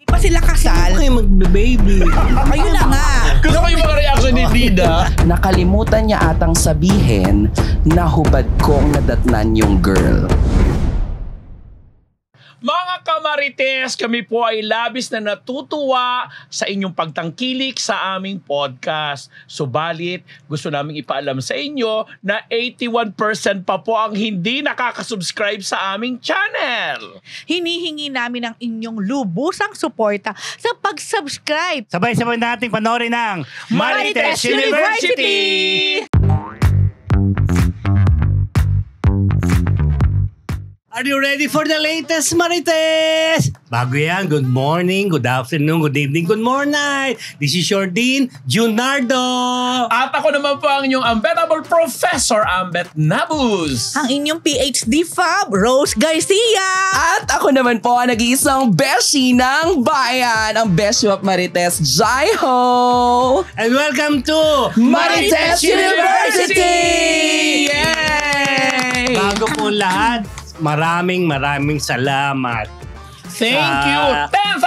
Di pa sila kasal? Kayo magbe-baby. Ayun na nga. Gusto ko yung mga reaction ni Dida. Nakalimutan niya atang sabihin na hubad kong nadatnan yung girl. Mga kamarites, kami po ay labis na natutuwa sa inyong pagtangkilik sa aming podcast. Subalit, gusto naming ipaalam sa inyo na 81% pa po ang hindi nakakasubscribe sa aming channel. Hinihingi namin ang inyong lubusang suporta sa pag-subscribe. Sabay-sabay nating panoorin ng Marites University! Are you ready for the latest Marites? Bago yan, good morning, good afternoon, good evening, good morning. This is your Dean, Junardo. At ako naman po ang inyong unbettable Professor Ambet Nabus. Ang inyong PhD Fab, Rose Garcia! At ako naman po ang nag-iisang beshi ng bayan, ang beshi of Marites, Jaiho! And welcome to Marites University! Yay! Bago po lahat, maraming salamat. Thank you. 10,000!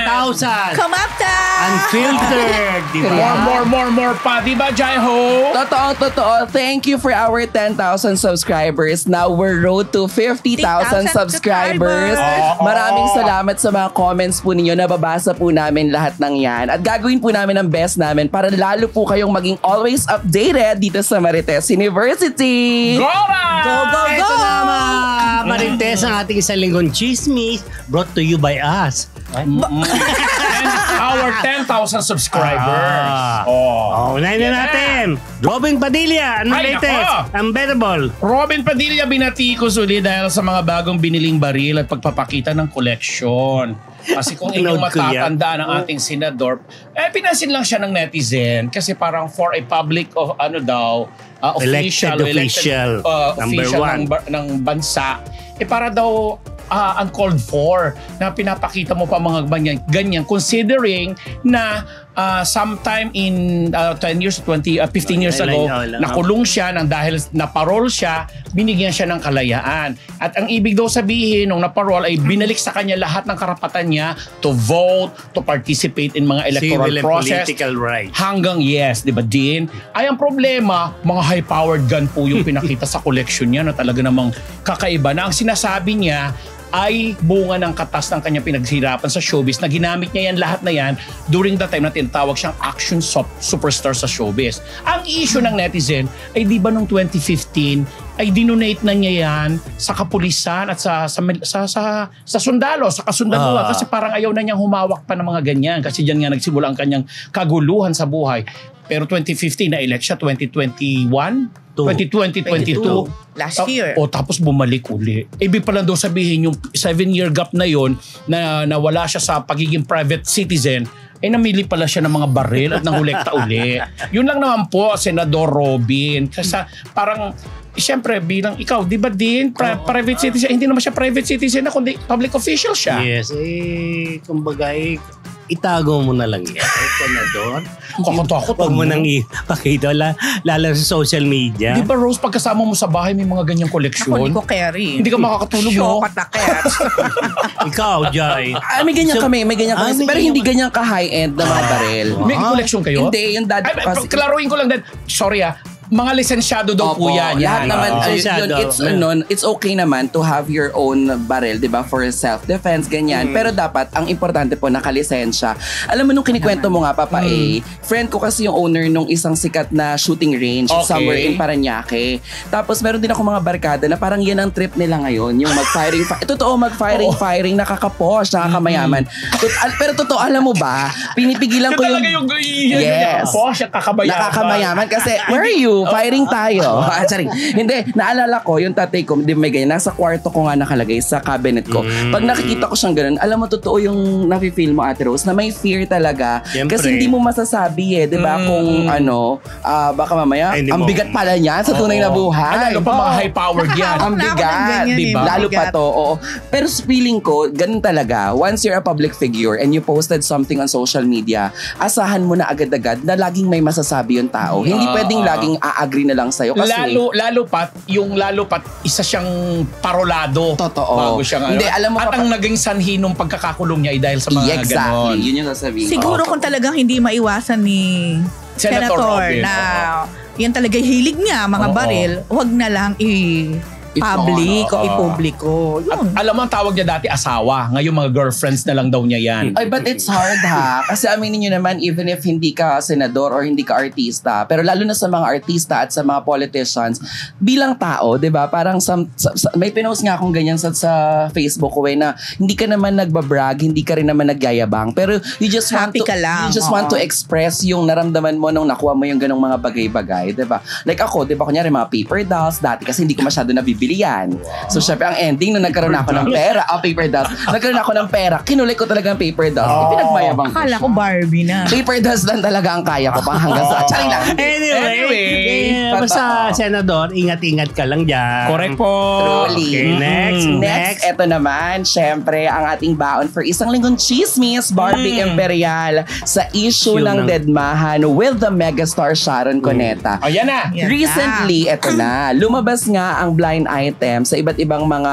10,000! Kamapta! Unfiltered, di ba? More pa. Di ba, Jaiho? Totoo. Thank you for our 10,000 subscribers. Now we're road to 50,000 subscribers. Maraming salamat sa mga comments po ninyo. Nababasa po namin lahat ng yan. At gagawin po namin ang best namin para lalo po kayong maging always updated dito sa Marites University. Gora! Go! Ito na mga Marites, ang ating isang linggong chismis brought to you by us. And our 10,000 subscribers. Unahin na natin. Robin Padilla, ano Ay, latest? nako. Unbettable. Robin Padilla binatikos uli dahil sa mga bagong biniling baril at pagpapakita ng koleksyon. Kasi kung inyong Nanood ko yan. matatandaan ang ating senador, pinansin lang siya ng netizen kasi parang for a public of Elected official. Number official one. ng bansa, para daw uncalled for na pinapakita mo pa mga ganyan considering na sometime in 10 years, 15 years ago, nakulong siya nang dahil naparol siya, binigyan siya ng kalayaan. At ang ibig daw sabihin nung naparol ay binalik sa kanya lahat ng karapatan niya to vote, to participate in mga electoral Civil and process. political rights. Hanggang di ba din? Ay ang problema, mga high-powered gun po yung pinakita sa collection niya na talaga namang kakaiba na ang sinasabi niya ay bunga ng katas ng kanyang pinaghirapan sa showbiz na ginamit niya yan lahat na yan during the time na tinatawag siyang action superstar sa showbiz. Ang issue ng netizen ay di ba nung 2015 ay dinonate na niya yan sa kapulisan at sa sundalo, sa kasundaluhan kasi parang ayaw na niyang humawak pa ng mga ganyan kasi diyan nga nagsimula ang kanyang kaguluhan sa buhay. Pero 2015 na-elect siya, 2022. Last year. Tapos bumalik uli. Ibig pala daw sabihin yung 7-year gap na yon na nawala siya sa pagiging private citizen, namili pala siya ng mga baril at nangolekta uli. Yun lang naman po, Senador Robin. Kasi parang, siyempre bilang ikaw, di ba din, private citizen, hindi naman siya private citizen na kundi public official siya. Yes, kumbaga itago mo na lang yan. Senador. Kakot-kakot. Huwag mo nang ipakita, lalo sa social media. Di ba, Rose, pagkasama mo sa bahay may mga ganyang koleksyon? Ako, hindi ko carry. Hindi ka makakatulog, no? Shock at Ikaw, Jai. May ganyan kami. Pero hindi ganyan ka-high-end na mga baril. May koleksyon kayo? Hindi, yung dad ko kasi. Klaruin ko lang din. Sorry mga lisensyado daw po yan. Lahat naman, Lisensyado. it's okay naman to have your own baril, di ba? For self-defense, ganyan. Pero dapat, ang importante po, nakalisensya. Alam mo, nung kinikwento mo nga, Papa friend ko kasi yung owner nung isang sikat na shooting range somewhere in Parañaque. Tapos, meron din ako mga barkada na parang yan ang trip nila ngayon. Yung mag-firing, firing, nakaka-posh, nakakamayaman. Pero totoo, alam mo ba, pinipigilan ko yung... Yes. Posh at nakakamayaman. Kasi, where are you? Firing tayo. Hindi, naalala ko, yung tatay ko, di may ganyan, nasa kwarto ko nga nakalagay sa cabinet ko. Pag nakikita ko siyang ganun, alam mo, totoo yung nafe-feel mo, Ate Rose, na may fear talaga. Siyempre. Kasi hindi mo masasabi di ba, kung baka mamaya, ang bigat pala niyan sa tunay na buhay. Lalo pa mga high-powered yan. Ang bigat, diba? Lalo pa to, Pero feeling ko, ganun talaga, once you're a public figure and you posted something on social media, asahan mo na agad-agad na laging may masasabi yung tao. Hindi pwedeng laging a-agree na lang sa'yo. Kasi, lalo pat isa siyang parolado. Totoo. Bago siyang Hindi, alam mo, at ang naging sanhi nung pagkakakulong niya ay dahil sa mga exactly. ganon. Yun yung sasabihin. Siguro kung talagang hindi maiwasan ni Senator Robin, na yan talaga hilig niya, mga baril, wag na lang public o ipubliko. Yun. Alam mo, ang tawag niya dati asawa. Ngayon mga girlfriends na lang daw niya yan. Ay, but it's hard ha. Kasi aminin nyo naman, even if hindi ka senador or hindi ka artista, pero lalo na sa mga artista at sa mga politicians, bilang tao, di ba? Parang may pinost nga akong ganyan sa Facebook ko na hindi ka naman nagbabrag, hindi ka rin naman nagyayabang, pero you just want to express yung naramdaman mo nung nakuha mo yung ganong mga bagay-bagay, di ba? Like ako, di ba, kunyari mga paper dolls dati kasi hindi ko masyado nabibili yan. Wow. So syempre ang ending nung nagkaroon ako ng pera, paper dolls. Nagkaroon ako ng pera, kinulit ko talaga ang paper dolls. Pinagmayabang ko. Akala ko Barbie na. Paper dolls lang talaga ang kaya ko pang hanggang sa charing lang. Anyway, basta senador, ingat-ingat ka lang dyan. Correct po. Truly. Okay, Next, eto naman, syempre, ang ating baon for isang linggong chismis, Barbie Imperial, sa issue ng dedmahan with the megastar Sharon Cuneta. O, yan na. Recently, eto na, lumabas nga ang blind item sa iba't ibang mga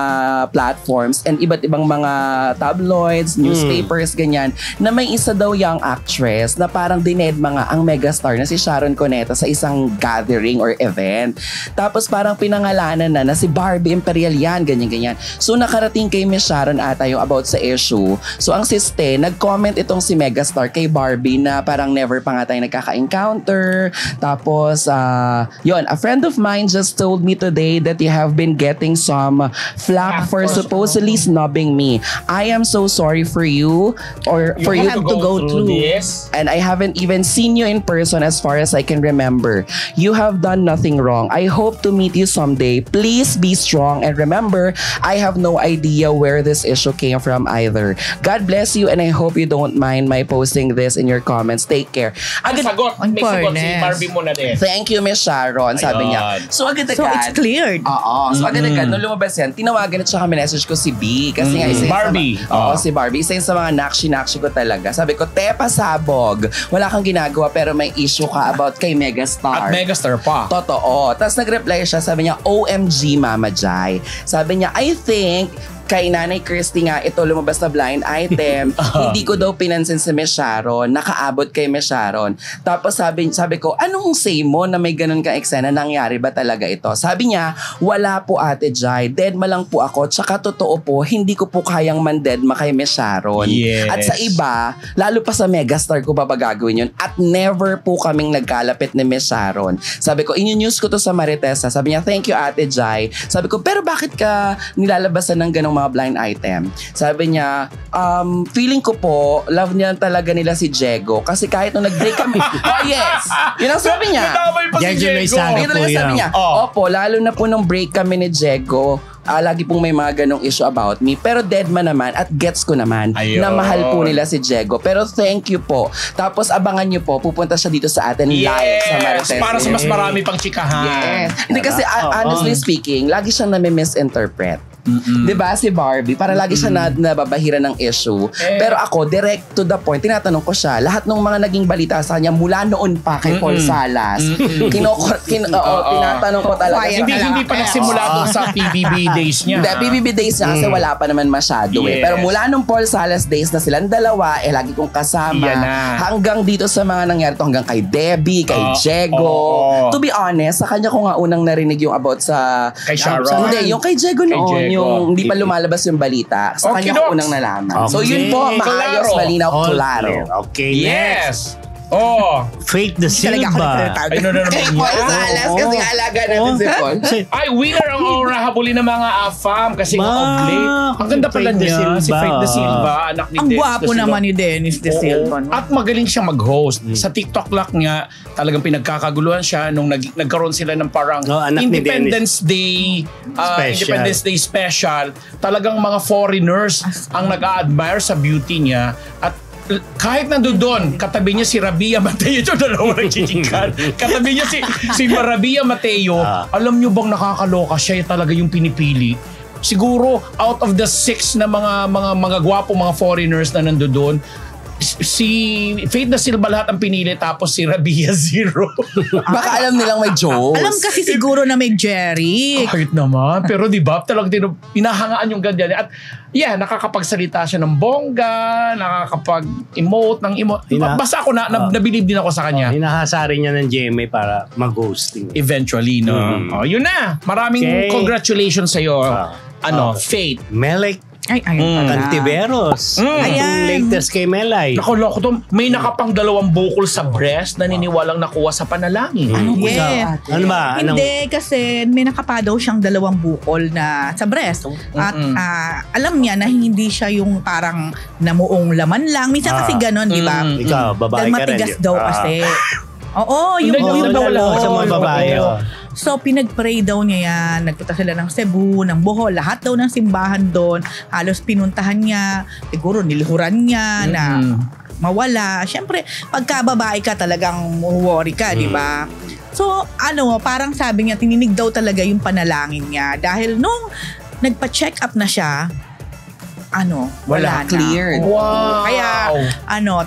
platforms and iba't ibang mga tabloids, newspapers, ganyan, na may isa daw young actress na parang dinedma nga ang megastar na si Sharon Cuneta sa isang gathering or event. Tapos parang pinangalanan na si Barbie Imperial yan, ganyan-ganyan. So nakarating kay Miss Sharon ata yung about sa issue. So ang siste, nag-comment itong si megastar kay Barbie na parang never pa nga tayo nagkaka-encounter. Tapos, yun, a friend of mine just told me today that you have been getting some flack for supposedly snubbing me. I am so sorry for you or for you to go through this. And I haven't even seen you in person as far as I can remember. You have done nothing wrong. I hope to meet you someday. Please be strong and remember, I have no idea where this issue came from either. God bless you and I hope you don't mind my posting this in your comments. Take care. May sagot si Barbie mo na din. Thank you, Miss Sharon. Sabi niya. So agad-agad. So it's cleared. Oo. So agad-agad, nung lumabas yan, tinawagan at saka message ko si B. Kasi nga isa Barbie. Si Barbie. Isa yun sa mga nakshi-nakshi ko talaga. Sabi ko, pasabog. Wala kang ginagawa pero may issue ka about kay Megastar. At Megastar pa. Totoo. Tapos nag-reply siya, sabi niya, OMG Mama Jai. Sabi niya, I think kay Nanay Christy nga, ito lumabas na blind item. Hindi ko daw pinansin si Miss Sharon. Nakaabot kay Miss Sharon. Tapos sabi ko, anong say mo na may ganun kang eksena? Nangyari ba talaga ito? Sabi niya, wala po Ate Jai. Deadma lang po ako. Tsaka totoo po, hindi ko po kayang mandedma kay Miss Sharon. Yes. At sa iba, lalo pa sa Megastar ko ba gagawin yun? At never po kaming nagkalapit ni Miss Sharon. Sabi ko, in-news ko to sa Marites. Sabi niya, thank you Ate Jai. Sabi ko, pero bakit ka nilalabasan ng ganong mga blind item? Sabi niya, feeling ko po, love niya talaga nila si Diego. Kasi kahit nung nag-break kami, yes! Yun ang sabi niya. Nadamay pa si Diego. Yun talaga sabi niya. Opo, lalo na po nung break kami ni Diego, lagi pong may mga ganong issue about me. Pero deadma naman at gets ko naman na mahal po nila si Diego. Pero thank you po. Tapos abangan nyo po, pupunta siya dito sa atin live sa Marites. Para sa mas marami pang chikahan. Yes. Hindi kasi honestly speaking, lagi siyang nami-misinterpret. Diba si Barbie? Para lagi siya nababahira ng issue. Pero ako, direct to the point, tinatanong ko siya, lahat ng mga naging balita sa kanya mula noon pa kay Paul Salas, tinatanong ko talaga. Hindi pa nagsimula doon sa PBB days niya. Hindi, PBB days niya kasi wala pa naman masyado Pero mula nung Paul Salas days na silang dalawa, lagi kong kasama. Hanggang dito sa mga nangyari to, hanggang kay Debbie, kay Diego. To be honest, sa kanya ko nga unang narinig yung about sa... Kay Sharon. Hindi, yung kay Diego noon. Yung hindi pa lumalabas yung balita. Sa kanya ko unang nalaman. So yun po, maayos, malinaw, klaro. Okay, yes. next. Faith De Silva. Ay, no, Paul Salas, kasi alaga natin si Paul. Ay, winner ang aura habulin ng mga AFAM kasi oblate. Ang ganda pala niya, si Faith De Silva, anak ni Ang Dennis gwapo De Silva. naman ni Dennis De Silva. No? At magaling siya mag-host. Sa TikTok lang niya, talagang pinagkakaguluhan siya nung nagkaroon sila ng parang Independence Day Independence Day special. Talagang mga foreigners ang nag-a-admire sa beauty niya. At kahit nandoon, katabi niya si Rabia Mateo. Ito dalawa nagchichikan. Katabi niya si Rabia Mateo. Alam niyo bang nakakaloka? Siya talaga yung pinipili. Siguro out of the 6 na mga gwapo mga foreigners na nandoon, si Faith da Silva lahat ang pinili tapos si Rabia zero. Baka alam nilang may jokes. Alam kasi siguro na may Jerry. Kahit naman. Pero di ba, talagang inahangaan yung ganyan. At yeah, nakakapagsalita siya ng bongga, nakakapag-emote ng emote. Basta ako, nabilib din ako sa kanya. Hinahasari niya ng GMA para mag-ghosting. Eventually, no? Oh, yun na. Maraming congratulations sa'yo. Faith. Melek Ay, ayun pala. Antiveros. Ayan. Ang latest kay Melay. Naku, may nakapang 2 bukol sa breast na niniwalang nakuha sa panalangin. Yeah. Ano ba? Hindi, kasi may nakapa daw siyang 2 bukol na sa breast. At alam niya na hindi siya yung parang namuong laman lang. Minsan kasi ganon, di ba? Ikaw, babae ka rin. Matigas daw kasi. Oo, yung wala sa mga babae. So, pinag-pray daw niya yan. Nagpunta sila ng Cebu, ng Bohol. Lahat daw ng simbahan doon. Halos pinuntahan niya. Siguro nilhuran niya na mawala. Siyempre, pagka babae ka talagang worry ka, di ba? So, parang sabi niya, tininig daw talaga yung panalangin niya. Dahil nung nagpa-check up na siya, wala na. Cleared. Wow. Kaya,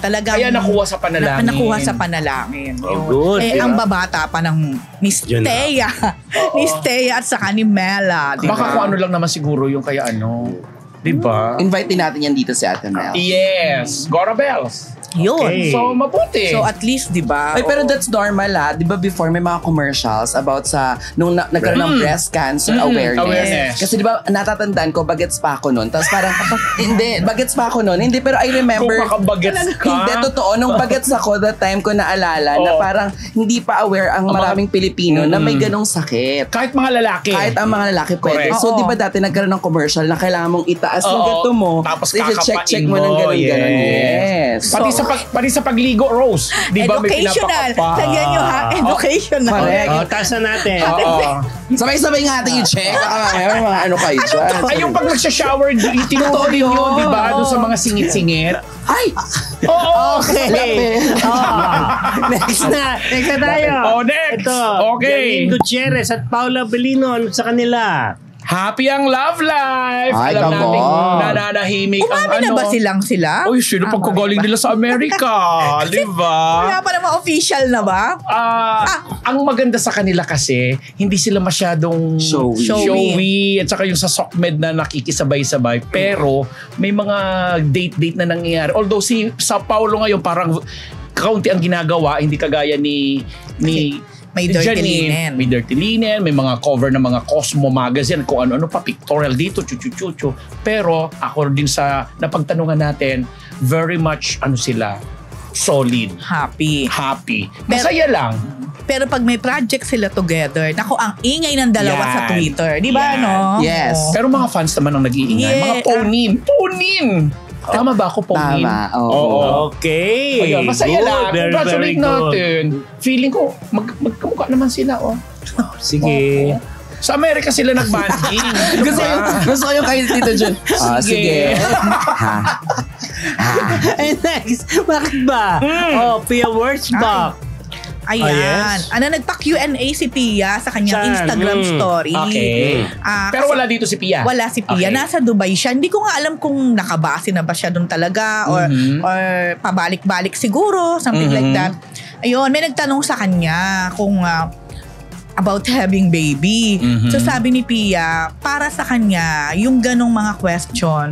talagang... Kaya nakuha sa panalangin. Nakuha sa panalangin. Oh, good. Ang babata pa ng Miss Thea. Miss Thea at saka ni Mela. Diba? Baka kung ano lang naman siguro yung kaya Diba? Invite din natin yan dito si Ate Mel. Yes. Gora Bells. Yun. Okay. So, mabuti. So, at least, di ba? Ay, pero that's normal Di ba before may mga commercials about sa nung nagkaroon ng breast cancer awareness. Kasi di ba natatandaan ko bagets pa ako noon. Tapos parang hindi, bagets pa ako noon. Hindi, pero I remember Kung makabagets ka. Hindi, totoo. Nung bagets ako, that time ko naalala na parang hindi pa aware ang maraming Pilipino na may ganong sakit. Kahit mga lalaki. Kahit ang mga lalaki pwede. Correct. So, di ba dati nagkaroon ng commercial na kailangan mong itaas yung gato mo. Tapos check mo kakapain ng mo. ganon-ganon. Yes. Pati sa pagligo, Rose. Di ba may Educational. pinapakapa? Lagyan nyo ha. Educational. Correct. Taas na natin. Sabay-sabay nga natin i-check. Baka mamaya may mga kayo dyan. Ay, yung pag nagsha-shower, tinutuloy din yun, di ba? Doon sa mga singit-singit. Ay! Oo! Okay. Next na tayo. Next. Ito. Okay. Janine Gutierrez at Paula Belino. Ano sa kanila? Happy ang love life! Ay, Alam come natin on. nananahimik ang Umami na ba sila? Uy, sino pagkagaling nila sa Amerika? Di ba? Wala pa naman official na ba? Ang maganda sa kanila kasi, hindi sila masyadong showy. At saka yung sa SOCMED na nakikisabay-sabay. Pero, may mga date na nangyayari. Although sa Paulo ngayon, parang kaunti ang ginagawa, hindi kagaya ni May dirty Janine. linen. May dirty linen, may mga cover ng mga Cosmo magazine, kung ano-ano pa, pictorial dito, chuchu-chuchu. Pero ako din sa napagtanungan natin, very much sila, solid. Happy. Masaya lang. Pero pag may project sila together, naku, ang ingay ng dalawa Yan. sa Twitter. Di ba, Yan. no? Yes. Pero mga fans naman ang nag-iingay. Yeah. Mga ponin! Tama ba ako, ponin? Tama. Oo. Okay. Ayun, masaya Good. lang. Very, Congratulate very good. natin. Feeling ko, magkamukha naman sila, Sige. Sa Amerika sila nag-banding. Gusto ko yung kay Tito Jun. Sige. And next, bakit ba? Pia Wurzbach. Ayan. yes? Nagpa-Q&A si Pia sa kanyang Instagram story. Okay. Pero wala dito si Pia? Wala si Pia. Okay. Nasa Dubai siya. Hindi ko nga alam kung nakabase na ba siya doon talaga or pabalik-balik siguro. Something like that. Ayun, may nagtanong sa kanya kung about having baby. So sabi ni Pia, para sa kanya, yung ganong mga question,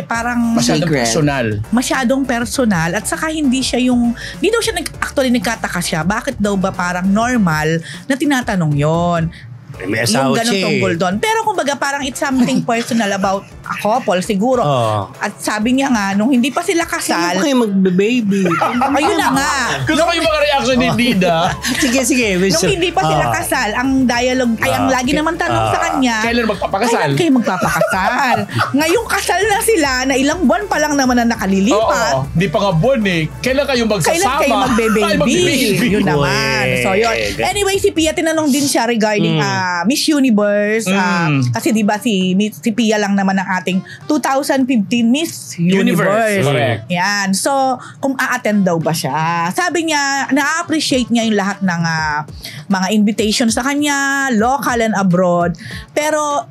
parang Masyadong personal. Masyadong personal at saka hindi daw siya actually nagkataka siya. Bakit daw ba parang normal na tinatanong yon? May Yung asawa ganong siya. tungkol doon. Pero kumbaga parang it's something personal about a couple siguro. At sabi niya nga, nung hindi pa sila kasal, Ano kayo magbe-baby? ayun na nga. Gusto ko yung mga reaction ni Dida. Sige. Nung hindi pa sila kasal, ang dialogue, ang lagi naman tanong sa kanya, Kailan magpapakasal? kailan kayo magpapakasal? Ngayong kasal na sila, na ilang buwan pa lang naman na nakalilipat, Oo. Di pa nga buwan eh. Kailan kayo magsasama? kailan kayo magbe-baby? Yun naman. Uy. So yun. Anyway, si Pia, tinanong din siya regarding Miss Universe. Kasi diba si Pia lang naman ang ating 2015 Miss Universe. Correct. Yan. So, kung a-attend daw ba siya? Sabi niya, na-appreciate niya yung lahat ng mga invitation sa kanya, local and abroad. Pero,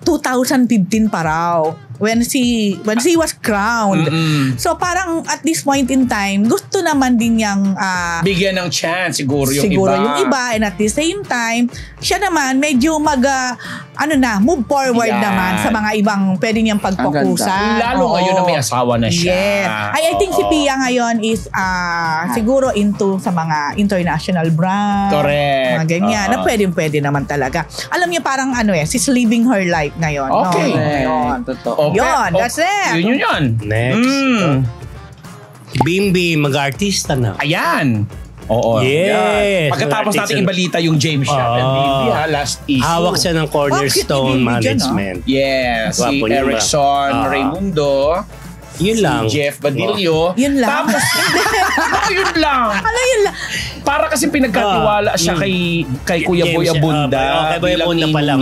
2015 pa raw. when she was crowned. So parang at this point in time, gusto naman din niyang bigyan ng chance siguro yung iba. And at the same time, siya naman medyo move forward naman sa mga ibang pwede niyang pagpakusan. Lalo ngayon na may asawa na siya. Yes. I think si Pia ngayon is siguro into sa mga international brand. Correct. Mga ganyan. Na pwede naman talaga. Alam niya parang she's living her life ngayon. Okay. No? Ngayon. Totoo. Yun, that's it. Yun. Next. Bimbi, mag-artista na. Ayan. Oo. Yes. Pagkatapos natin ibalita yung James Shot and Bimbi last issue. Hawak siya ng Cornerstone Management. Yes. Si Gwapo niya ba? Erickson Raimundo. Yun lang. Si Jeff Badillo. Yun lang. Tapos, yun lang. Yun lang. Para kasi pinagkatiwala siya kay Kuya Boy Abunda. Okay, Boy Abunda pala.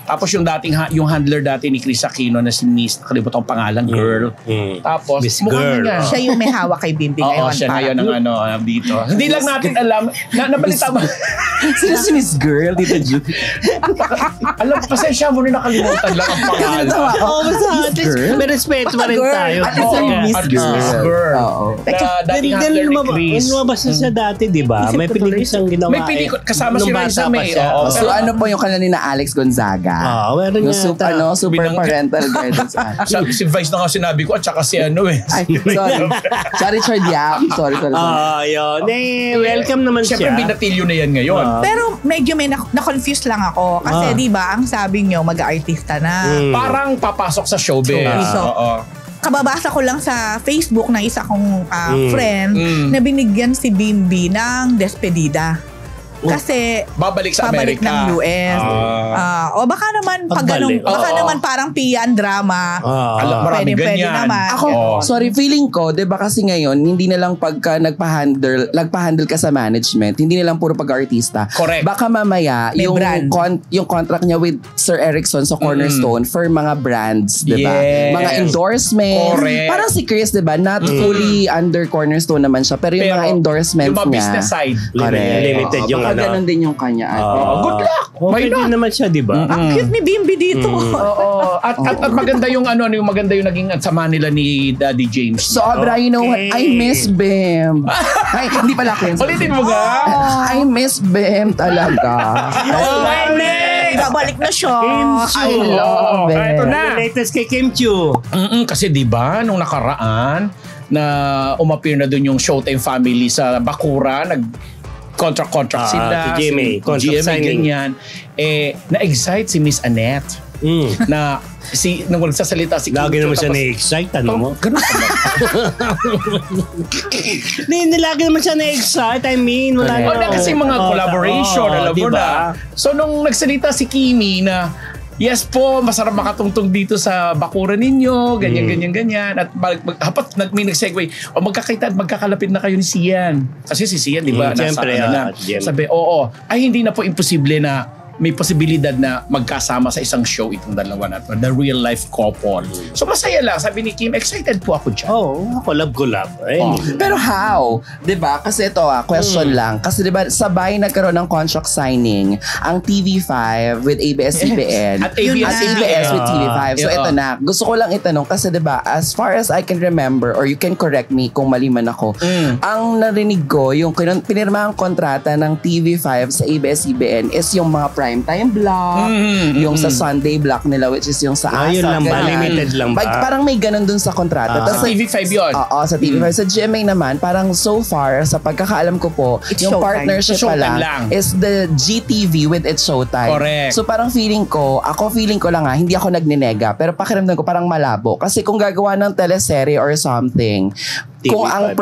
Tapos yung yung handler dati ni Chris Aquino na si Miss, nakalimutan ang pangalan, girl. Tapos, Miss mukhang Girl. niya. Siya yung may hawak kay Bimbi ngayon. Oo, siya ngayon ang dito. Hindi lang natin alam, nabalita ba? Sino si Miss Girl, Tita Ju? Alam, pasensya mo rin nakalimutan lang ang pangalan. May respeto pa rin tayo. Miss Girl. Oo. Dating handler ni Chris. Lumabas na siya dati, di ba? May pelikula siyang ginawa. May pelikula, kasama si Raisa May. So ano po yung kanila ni Alex Gonzaga? Meron Yung niya. super parental guidance. Si Vice na nga sinabi ko at saka si Ay, sorry. Richard Yap. Sorry. Yun. Welcome naman siya. Siyempre, binatilyo na yan ngayon. Pero medyo may na-confuse lang ako. Kasi di ba ang sabi nyo, mag-artista na. Parang papasok sa showbiz. Oo. Kababasa ko lang sa Facebook ng isa kong friend na binigyan si Bimbi ng despedida. Kasi babalik sa pabalik Amerika. ng US. O baka naman pag ganun, baka naman parang Pian drama. Alam, marami pwede ganyan. naman. Ako, sorry, feeling ko, 'di ba kasi ngayon, hindi na lang pagka nagpa-handle ka sa management, hindi na lang puro pag-artista. Correct. Baka mamaya May brand. yung contract niya with Sir Erickson sa Cornerstone for mga brands, 'di ba? Yes. Mga endorsements. Correct. Parang si Chris, 'di ba? Not fully under Cornerstone naman siya, pero yung mga endorsements yung mga niya. business side. Correct. Limited yung Baka ganun din yung kanya. Good luck. Why Pwede not? naman siya, di ba? Ang cute ni Bimbi dito. Oo. At maganda yung yung maganda yung naging sama nila ni Daddy James. Sobra, you know what? I miss Bim. Ay, hindi pala ako yun. Ulitin mo ga? I miss Bim talaga. Babalik na siya. I love it. Ito na. Latest kay Kim Chiu. Kasi di ba nung nakaraan na umappear na dun yung Showtime family sa Bakura, contract sila. Si GMA. Contract signing. Ganyan. Na-excite si Miss Annette. Na nung nagsasalita si Kim Lagi Chiu, naman siya tapos- na-excite. Ano mo? Ganun ka ba? Hindi, lagi naman siya na-excite. I mean, wala O na kasi mga collaboration, alam mo diba? na. So nung nagsalita si Kimi na, yes po, masarap makatungtong dito sa bakuran ninyo, ganyan. At may nag-segue, magkakaita at magkakalapit na kayo ni Sian. Kasi si Sian, di ba? Siyempre, Sabi, ay hindi na po imposible na may posibilidad na magkasama sa isang show itong dalawa na to, the real life couple. So masaya lang, sabi ni Kim, excited po ako dyan. Collab. Pero how? 'Di ba? Kasi ito question lang. Kasi 'di ba sabay nagkaroon ng contract signing ang TV5 with ABS-CBN At ABS with TV5. So ito na. Gusto ko lang itanong kasi 'di ba, as far as I can remember or you can correct me kung mali man ako, ang narinig ko yung pinirmahang kontrata ng TV5 sa ABS-CBN is yung mga primetime block, yung sa Sunday block nila which is yung sa ASAP. Yun lang ba? ganyan. Limited lang ba? Parang may ganun dun sa kontrata. Sa TV5 yun. Oo, sa TV5. Sa GMA naman, parang so far, sa pagkakaalam ko po, It's yung Showtime. partnership Showtime pala lang. is the GTV with It's Showtime. Correct. So parang feeling ko lang hindi ako nagninega, pero pakiramdam ko parang malabo. Kasi kung gagawa ng teleserye or something, kung ang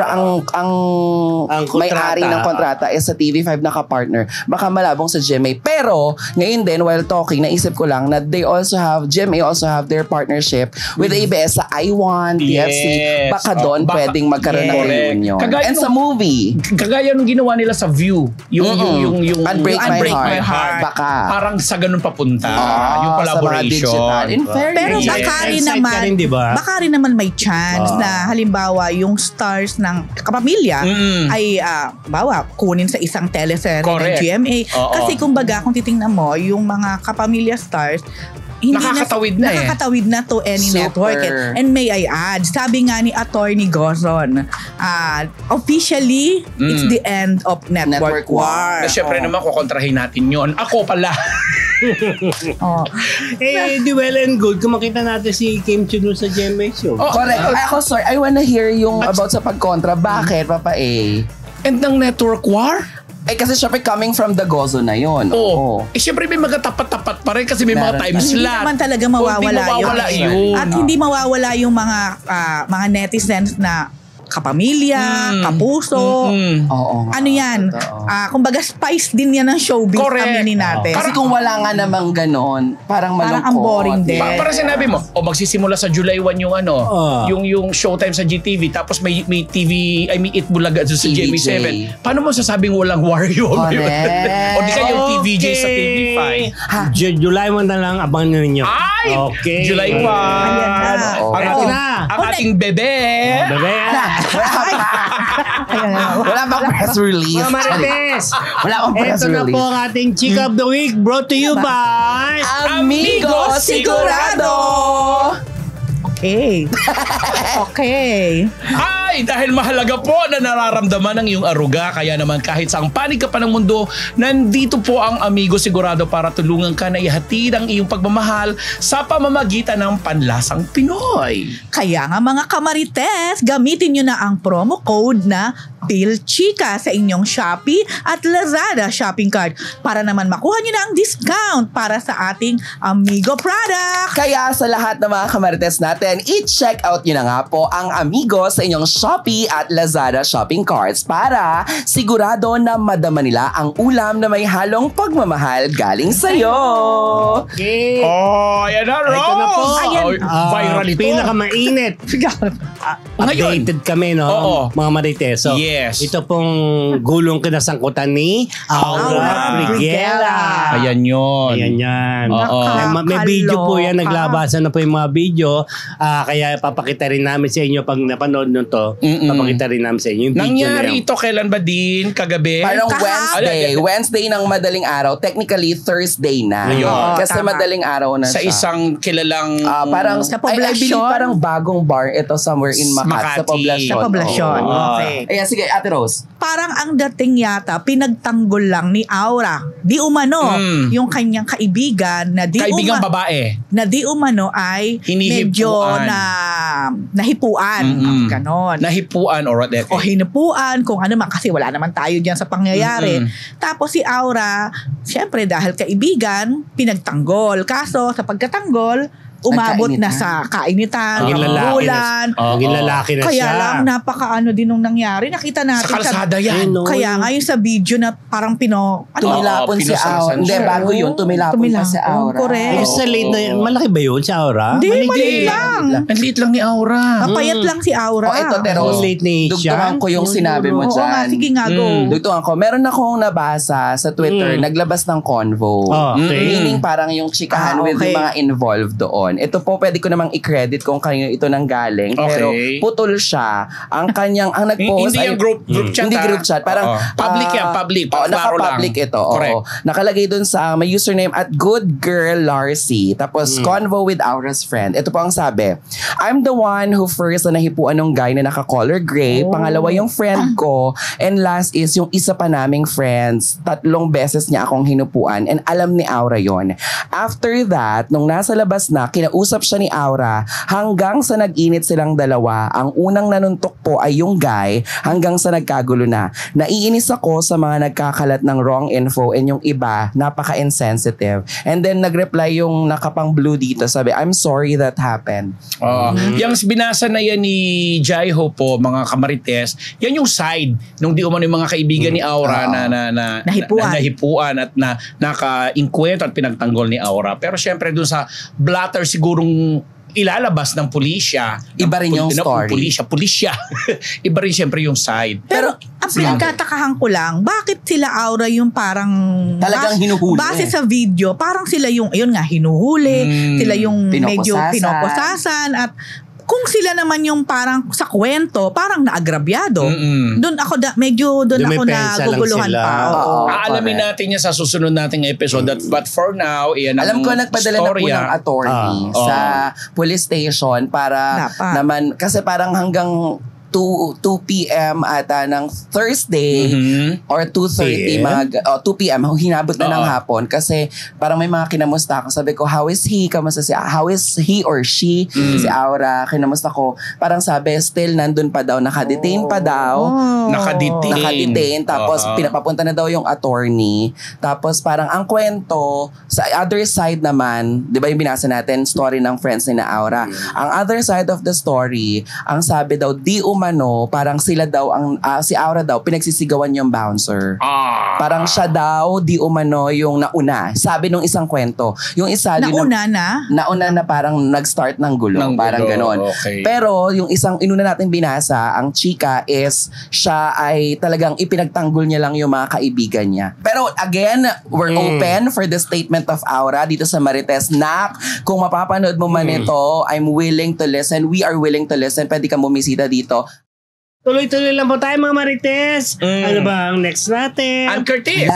may-ari ng kontrata is sa TV5 naka-partner, baka malabong sa GMA. Pero, ngayon din, while talking, naisip ko lang na GMA also have their partnership with ABS sa I1, TFC. Yes. Baka doon pwedeng magkaroon ng Correct. reunion. Kagaya And nung- sa movie, Kagaya nung ginawa nila sa View, yung Unbreak My Heart. Baka. Parang sa ganun papunta, yung sa mga collaboration. digital. In fairness. Pero Yeah. baka rin Excited naman, ka rin, di ba? baka rin naman may chance na halimbawa yung stars ng kapamilya ay kunin sa isang teleserye ng Correct. GMA. Oo. Kasi kumbaga kung titingnan mo, yung mga kapamilya stars, Nakakatawid na eh. Nakakatawid na to any Super. network. And may I add, sabi nga ni Attorney Gozon, officially, it's the end of network war. Na syempre naman kukontrahin natin yon. Ako pala. Oh. Di well and good. Kung makita natin si Kim Chiu sa GMA show. Correct. Ako, sorry, I wanna hear yung about sa pagkontra. Bakit, Papa A? And ng network war? Kasi syempre coming from the Gozo na yun. Oo. Syempre may magatapat-tapat pa rin kasi may mga Meron. time Hindi slot. naman talaga Hindi mawawala yun. At hindi mawawala yung mga netizens na kapamilya, kapuso. Oo. Ano yan? Kumbaga spice din yan ng showbiz, Correct. aminin natin. Kasi kung wala nga namang ganon, parang malungkot. Parang ang boring din. Para sinabi mo, magsisimula sa July 1 yung yung showtime sa GTV, tapos may TV, may Eat Bulaga sa TVJ. GMA7. Paano mo sasabing walang war yun? Correct. O di kaya yung TVJ sa TV5. July 1 na lang, abangan ninyo. Ay! Okay. July 1. Ayan na. Ang ating bebe. Bebe. Wala bang press release? Mga Marites, Wala bang press ito na release? po ang ating Chika of the Week brought to you by Amigo Sigurado! Okay. Okay. Ay, dahil mahalaga po na nararamdaman ng iyong aruga, kaya naman kahit saang panig ka pa ng mundo, nandito po ang Amigo Sigurado para tulungan ka na ihatid ang iyong pagmamahal sa pamamagitan ng panlasang Pinoy. Kaya nga mga kamarites, gamitin nyo na ang promo code na PhilChika sa inyong Shopee at Lazada shopping cart para naman makuha nyo na ang discount para sa ating Amigo product. Kaya sa lahat ng mga kamarites natin, i-check out nyo na nga po ang Amigo sa inyong Shopee at Lazada shopping carts para sigurado na madama nila ang ulam na may halong pagmamahal galing sa'yo. Okay. Oh, ayan na, Rose! Ito na po. Ayan. Viral ito. Pinakamainit. Updated kami, no? Oo. Mga Marites. So, Yes. ito pong gulong kinasangkutan ni Aura Briguela. Ayan yun. Ayan yan. Oo. May video po yan. Nakakaloka. Naglabasan na po yung mga video. Kaya papakita rin namin sa inyo pag napanood nyo to. Papakita rin namin sa inyo yung video na Nangyari yan. ito kailan ba din? Kagabi? Parang Kahapon. Wednesday ng madaling araw. Technically, Thursday na. Ayun. Kasi Tama. madaling araw na Sa siya. isang kilalang... Parang Sa I believe poblasyon? parang bagong bar ito somewhere in Makati. Sa Makati. poblasyon. Sa poblasyon. Oo. Okay. Ayan, sige, Ate Rose. Parang ang dating yata, pinagtanggol lang ni Aura. Di umano, yung kanyang kaibigan na Kaibigang babae. na di umano ay Hinihipuan. medyo nahipuan. Ganon. Nahipuan or whatever. O hinipuan, kung ano man, kasi wala naman tayo dyan sa pangyayari. Tapos si Aura, syempre dahil kaibigan, pinagtanggol. Kaso sa pagkatanggol, umabot na sa kainitan, Naging lalaki na- bulan. Naging lalaki na Kaya siya. lang, napakaano din nung nangyari. Nakita natin. Sa kalsada yan. Ayun, no? Kaya ngayon sa video na parang Tumilapon si Aura. Hindi, siya. bago yun, tumilapon pa si Aura. Correct. Ay, sa late na yun. Malaki ba yun si Aura? Hindi, maliit lang. Ang liit lang ni Aura. Napayat lang si Aura. Oh, ito, Teros. Ang late ni Dugtungan ko yung sinabi mo Oo nga, dyan. sige nga, go. Dugtungan ko. Meron akong nabasa sa Twitter, naglabas ng convo. Okay. Meaning parang yung chikahan with okay. yung mga involved doon. Ito po, pwede ko namang i-credit kung kanino ito nang galing. Okay. Pero putol siya. Ang nag-post Hindi yung group chat. Hindi group chat. Parang public yan, public. Oo, Klaro naka-public lang. ito. Oo. Correct. Nakalagay dun sa may username at Good Girl Larcy. Tapos convo with Aura's friend. Ito po ang sabi. I'm the one who first na nahipuan ng guy na naka-color gray. Pangalawa yung friend ko. And last is yung isa pa naming friends. 3 beses niya akong hinupuan. And alam ni Aura yon. After that, nung nasa labas na, kinausap siya ni Aura hanggang sa nag-init silang dalawa. Ang unang nanuntok po ay yung guy hanggang sa nagkagulo na. Naiinis ako sa mga nagkakalat ng wrong info and yung iba, napaka-insensitive. And then nag-reply yung nakapang blue dito. Sabi, I'm sorry that happened. Yung binasa na yan ni Jaiho po, mga kamarites, yan yung side nung di umano yung mga kaibigan ni Aura nahipuan at naka-inkwento at pinagtanggol ni Aura. Pero syempre dun sa blatter sigurong ilalabas ng pulisya. Iba rin yung story. Pulisya. Iba rin syempre yung side. Pero ang pinagtatakahan ko lang, bakit sila Aura yung parang Talagang hinuhuli. Base sa video, parang sila yung, ayun nga, hinuhuli. Sila yung medyo Pinoposasan. pinoposasan at kung sila naman yung parang sa kwento, parang naagrabyado. Doon ako medyo doon ako naguguluhan pa. Aalamin natin yan sa susunod nating episode. But for now, iyan ang alam ko nagpadala na po ng attorney sa police station para naman, kasi parang hanggang 2 p.m. ata ng Thursday or 2:30 2 p.m. hinabot na ng hapon kasi parang may mga kinamusta ako. Sabi ko, how is he or she? Si Aura, kinamusta ko. Parang sabi, still nandun pa daw, nakadetain pa daw. Nakadetain. Tapos pinapapunta na daw yung attorney. Tapos parang ang kwento, sa other side naman, di ba yung binasa natin, story ng friends ni na Aura. Ang other side of the story, ang sabi daw, parang sila daw, si Aura daw, pinagsisigawan yung bouncer. Parang siya daw, di umano yung nauna. Sabi nung isang kwento. Yung isa, nauna na parang nag-start ng gulo. Parang ganon. Okay. Pero yung isang inuna natin binasa, ang chika is, siya ay talagang ipinagtanggol niya lang yung mga kaibigan niya. Pero again, we're open for the statement of Aura dito sa Marites. Kung mapapanood mo man ito, I'm willing to listen. We are willing to listen. Pwede ka bumisita dito. Tuloy-tuloy lang po tayo mga Marites. Ano ba ang next natin? Ann Curtis.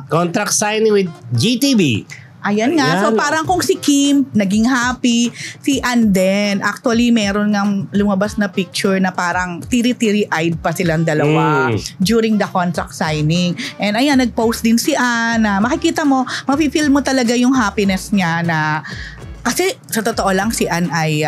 Contract signing with GTV. Ayan nga. So parang kung si Kim naging happy, si Ann din. Actually, meron ng lumabas na picture na parang tiri-tiri-eyed pa silang dalawa during the contract signing. And ayan, nag-post din si Ann na makikita mo, mafe-feel mo talaga yung happiness niya na kasi sa totoo lang si Ann ay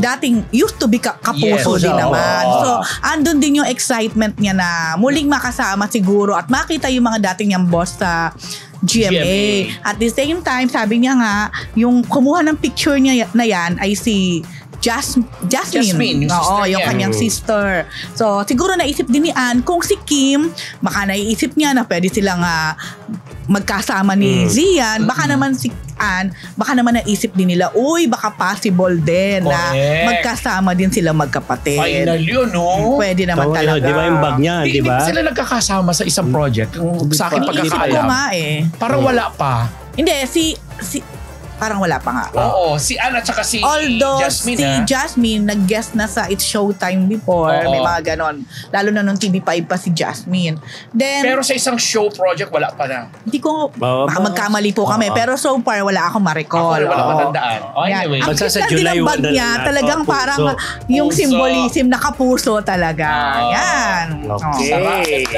dating used to be kapuso din naman. So andun din yung excitement niya na muling makasama siguro at makita yung mga dating niyang boss sa GMA. At the same time, sabi niya nga, yung kumuha ng picture niya na yan ay si Jasmine. Oo, yung kanyang sister. So, siguro naisip din ni Ann, kung si Kim, baka naiisip niya na pwede silang magkasama ni Zian, baka naman si Ann, baka naman naisip din nila, baka possible din na magkasama din sila magkapatid. Final yun, no? Pwede naman talaga. Di ba yung bag niya, di ba? Hindi sila nagkakasama sa isang project. Sa akin pagkakaalam. Parang wala pa. Hindi, parang wala pa nga. Oo, si Ann at saka si Jasmine. Jasmine nag-guest na sa It's Showtime before. May mga ganon. Lalo na nung TV5 pa si Jasmine. Then, pero sa isang show project, wala pa na. Hindi ko, baka magkamali po kami. Pero so far, wala akong ma-recall. Wala matandaan. Anyway. Ang cute lang din ang bag niya. Talagang parang yung symbolism na kapuso talaga. Yan. Okay.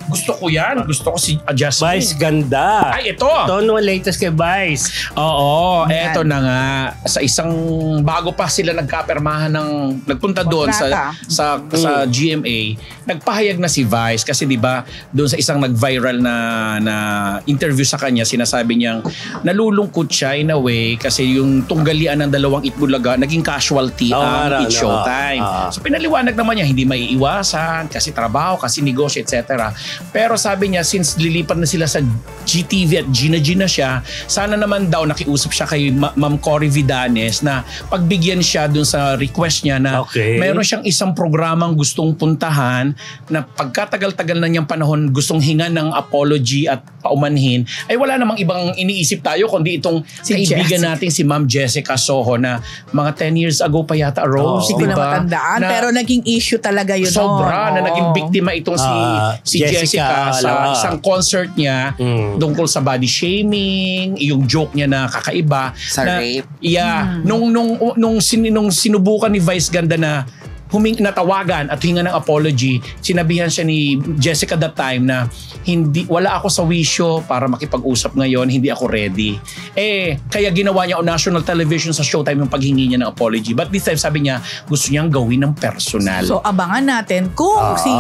Gusto ko yan. Gusto ko si Jasmine. Vice ganda. Ay, ito. Ito no latest kay Vice. Oo, eto na nga. Sa isang, bago pa sila nagkapermahan nagpunta doon sa GMA, nagpahayag na si Vice kasi 'di ba doon sa isang nag-viral na interview sa kanya, sinasabi niyang nalulungkot siya in a way kasi yung tunggalian ng dalawang Itbulaga naging casualty ang It's Showtime. So pinaliwanag naman niya, hindi maiiwasan kasi trabaho, kasi negosyo, etc. Pero sabi niya, since lilipat na sila sa GTV at Gina siya, sana naman daw nakiusap siya kay Ma'am Cory Vidanes na pagbigyan siya dun sa request niya na meron siyang isang programang gustong puntahan na pagkatagal-tagal na niyang panahon gustong hinga ng apology at paumanhin, ay wala namang ibang iniisip tayo kundi itong kaibigan natin si Ma'am Jessica Soho na mga 10 years ago pa yata Rose, hindi ko na matandaan, pero naging issue talaga yun. Sobra na naging biktima itong si Jessica sa isang concert niya tungkol sa body shaming, yung joke niya na kakaiba sa rape. Yeah. Nung sinubukan ni Vice Ganda na natawagan at hinga ng apology, sinabihan siya ni Jessica that time na wala ako sa wisyo para makipag-usap ngayon, hindi ako ready. Kaya ginawa niya on national television sa Showtime yung paghingi niya ng apology. But this time sabi niya, gusto niyang gawin ng personal. So abangan natin kung si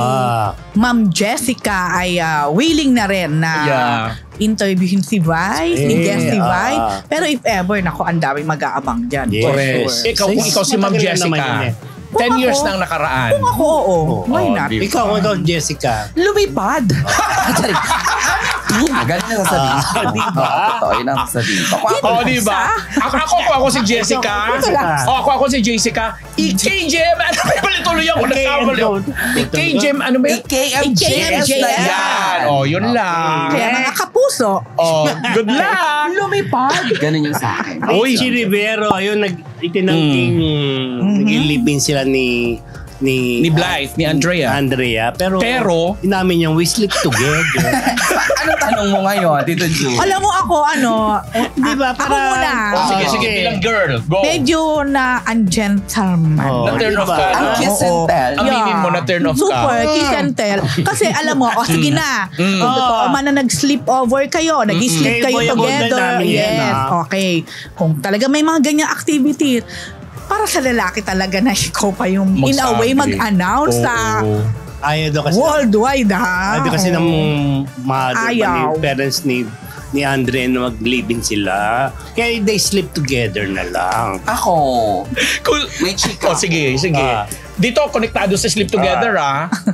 Ma'am Jessica ay willing na rin na interviewin si Vice, i-guest si Vice. Pero if ever, ang daming mag-aabang dyan. Yes. Ikaw si Ma'am Jessica, 10 years nang nakaraan. Kung ako, why not? Ikaw, Jessica. Lumipad. Galing na sasabihin ko. Diba? Totoo, yun ang sasabihin ko. Oh, di ba? Ako si Jessica. Ako si Jessica. IKJM. Ano ba yung tuloy ako? IKJM. Ano ba yun? IKMJS na yan. Oh, yun lang. Kaya mga kapuso. Oh, good luck. Lumipad. Ganun yung sa akin. Richie Rivero, ayun, itinangking naging sila ni Blythe, ni Andrea. Pero inamin niyang we sleep together. Anong tanong mo ngayon, Tito Ju? Alam mo ako, Di ba? ako muna. Sige, bilang girl. Go. Medyo na ungentleman. Na-turn off ka. Ang kiss and tell. Aminin mo, na-turn off ka. Super, kiss and tell. Kasi alam mo, sige na. Kung totoo man na nag-sleep over kayo, nag-sleep kayo together. Yes, okay. Kung talaga may mga ganyang activity, para sa lalaki talaga na ikaw pa yung in a way mag-announce sa Ayaw daw kasi worldwide ha. ayaw kasi ng Ayaw. parents ni Andre na mag-living sila. Kaya they sleep together na lang. Ako, Cool. may chika. Oh, sige. Dito, konektado sa Sleep Together,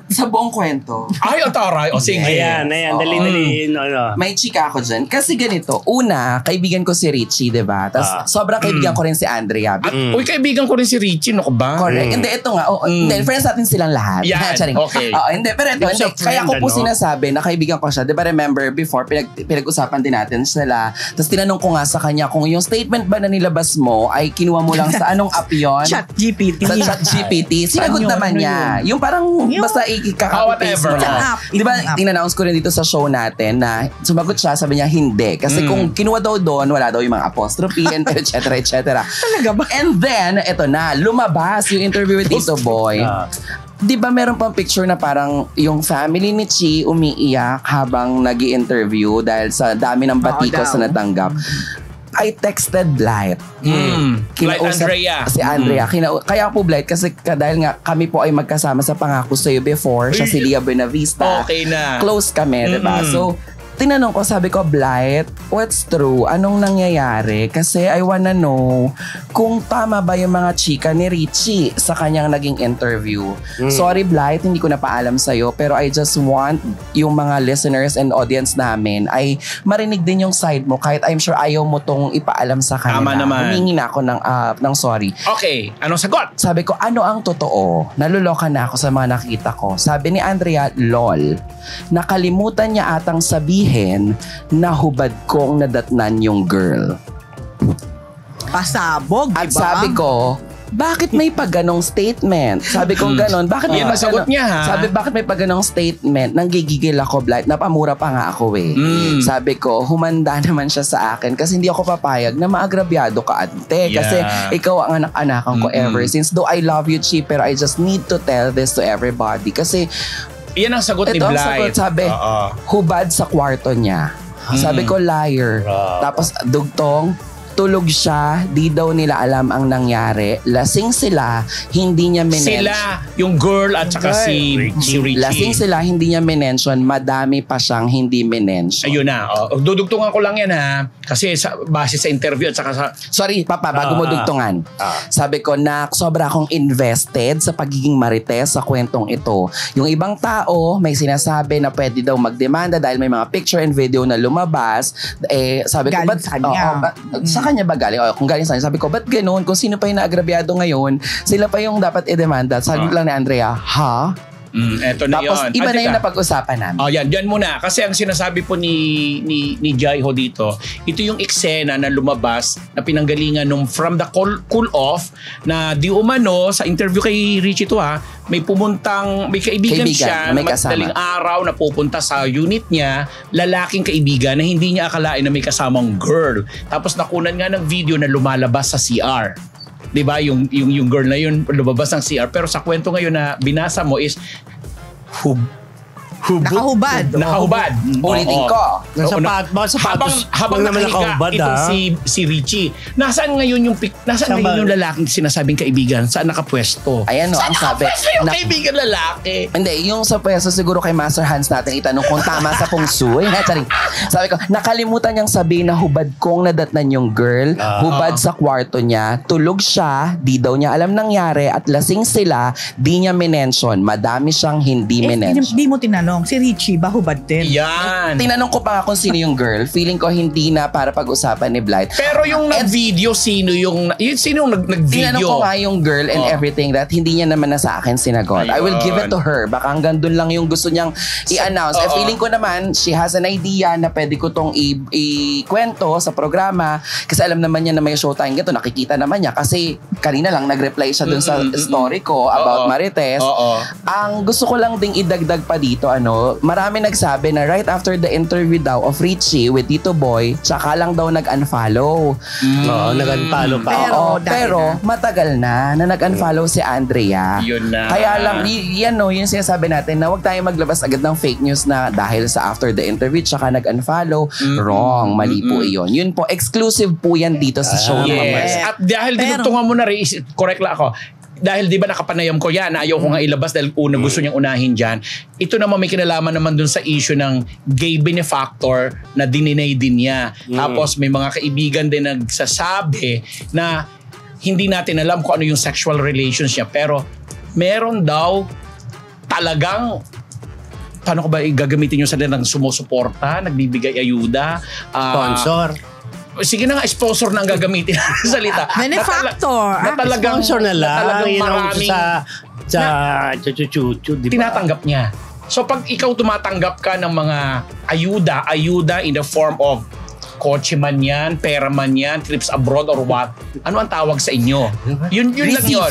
Sa buong kwento. Ay, taray. O, sige. Ayan. Dali. May chika ako dyan. Kasi ganito, una, kaibigan ko si Richie, diba? Tapos sobrang kaibigan ko rin si Andrea. Uy, kaibigan ko rin si Richie, no ko ba? Correct. Hindi, ito nga. Hindi, friends natin silang lahat. Yan, Charing. okay. Hindi, pero ito, Yung sa kaya ko friend, po sinasabi na kaibigan ko siya. Diba, remember before, pinag-usapan din natin sila. Tapos tinanong ko nga sa kanya kung yung statement ba na nilabas mo ay kinuha mo lang sa anong app yun? ChatGPT. Sa ChatGPT. Sinagot Ano naman yun? niya. Yung parang basta ikaka-paste mo whatever. lang. App. Di ba, App. in-announce ko rin dito sa show natin na sumagot siya, sabi niya hindi. Kasi kung kinuha daw doon, wala daw yung mga apostrophe, and et cetera. Talaga ba? And then, eto na, lumabas yung interview with Tito Boy. Di ba meron pang picture na parang yung family ni Chi umiiyak habang nag-i-interview dahil sa dami ng batikos na natanggap. I texted Blythe. Like Andrea. Si Andrea. Kaya po Blythe kasi dahil nga kami po ay magkasama sa Pangako Sa'yo before. Siya si Lia Buenavista. Okay na. Close kami, diba? So, tinanong ko, sabi ko, Blythe, what's true? Anong nangyayari? Kasi I wanna know kung tama ba yung mga chika ni Richie sa kanyang naging interview. Sorry, Blythe, hindi ko na paalam sa'yo, pero I just want yung mga listeners and audience namin ay marinig din yung side mo kahit I'm sure ayaw mo tong ipaalam sa kanila. Tama naman. Humingi na ako ng sorry. Okay, anong sagot? Sabi ko, ano ang totoo? Naluloka na ako sa mga nakita ko. Sabi ni Andrea, lol. Nakalimutan niya atang sabihin na hubad kong nadatnan yung girl. Pasabog, diba? At sabi ko, bakit may pagganong statement? Sabi ko ganon, bakit may Yan ang sagot niya, ha? Sabi, bakit may pagganong statement? Nanggigigil ako, Blythe. Napamura pa nga ako eh. Sabi ko, humanda naman siya sa akin kasi hindi ako papayag na maagrabyado ka, ante. Kasi ikaw ang anak-anakan ko ever since. Though I love you, Chi, pero I just need to tell this to everybody. Kasi Yan ang sagot ni ito ang Blythe. sagot, sabi, hubad sa kwarto niya. Sabi ko, liar. Tapos, dugtong, tulog siya, di daw nila alam ang nangyari. Lasing sila, hindi niya minention. Sila, yung girl at saka si Richie. Lasing sila, hindi niya minention. Madami pa siyang hindi minention. Ayun na. Dudugtungan ko lang yan ha. Kasi base sa interview at saka sa... Sorry, Papa, bago mo dugtungan. Sabi ko na sobra akong invested sa pagiging marites sa kwentong ito. Yung ibang tao, may sinasabi na pwede daw magdemanda dahil may mga picture and video na lumabas. Sabi ko, Galing sa kanya. Sa kanya ba galing? Kung galing sa kanya, sabi ko, ba't ganun? Kung sino pa yung naagrabyado ngayon, sila pa yung dapat i-demanda. Sabi lang ni Andrea, ha? Eto na Tapos yun. iba na yung napag-usapan namin. Yan muna. Kasi ang sinasabi po ni Jaiho dito, ito yung eksena na lumabas na pinanggalingan nung from the cool off na di umano sa interview kay Richie to may kaibigan siya na may na madaling araw na pupunta sa unit niya, lalaking kaibigan na hindi niya akalain na may kasamang girl. Tapos nakunan nga ng video na lumalabas sa CR. 'Di ba? Yung girl na yun lumabas ng CR, pero sa kwento ngayon na binasa mo is Nakahubad. Ulitin ko. Habang naman nakahiga nakahubad, itong si Richie. Nasaan ngayon yung lalaking sinasabing kaibigan? Saan nakapwesto? Ayan o, ang sabi. Nakapwesto yung kaibigan lalaki. Hindi, yung sa pwesto siguro kay Master Hans natin itanong kung tama sa feng shui. Sabi ko, nakalimutan niyang sabihin na hubad kong nadatnan yung girl, hubad sa kwarto niya, tulog siya, di daw niya alam nangyari, at lasing sila, di niya minention. Madami siyang hindi minention. Di mo tinanong tanong, si Richie ba hubad din? Yan. Tinanong ko pa nga kung sino yung girl. Feeling ko hindi na para pag-usapan ni Blight. Pero yung nag-video, sino yung nag-video? Tinanong ko nga yung girl and everything that hindi niya naman na sa akin sinagot. I will give it to her. Baka hanggang dun lang yung gusto niyang i-announce. Feeling ko naman, she has an idea na pwede ko tong i-kwento sa programa. Kasi alam naman niya na may showtime ganito. Nakikita naman niya. Kasi kanina lang nag-reply siya dun sa story ko about Marites. Ang gusto ko lang ding idagdag pa dito, marami nagsabi na right after the interview daw of Richie with Tito Boy, tsaka lang daw nag-unfollow. Oo, nag-unfollow pa. Pero matagal na nag-unfollow si Andrea. Yun na. Kaya lang, yung sinasabi natin na huwag tayo maglabas agad ng fake news na dahil sa after the interview tsaka nag-unfollow. Wrong. Mali po iyon. Yun po, exclusive po yan dito sa show. Yes. At dahil dinugtungan mo na rin, correct lang ako, dahil di ba nakapanayam ko yan, ayaw ko nga ilabas dahil gusto niyang unahin dyan. Ito naman may kinalaman naman dun sa issue ng gay benefactor na dininay din niya. Tapos may mga kaibigan din nagsasabi na hindi natin alam kung ano yung sexual relations niya. Pero meron daw talagang, paano ko ba gagamitin yung salita ng sumusuporta, nagbibigay ayuda, Sponsor. Sige na nga, sponsor na ang gagamitin ng salita. Benefactor. Na talagang, Sponsor na lang. talagang maraming sa chuchu-chuchu, di ba? tinatanggap niya. So pag ikaw tumatanggap ka ng mga ayuda in the form of kotse man yan, pera man yan, trips abroad or what, ano ang tawag sa inyo? Yun lang yun.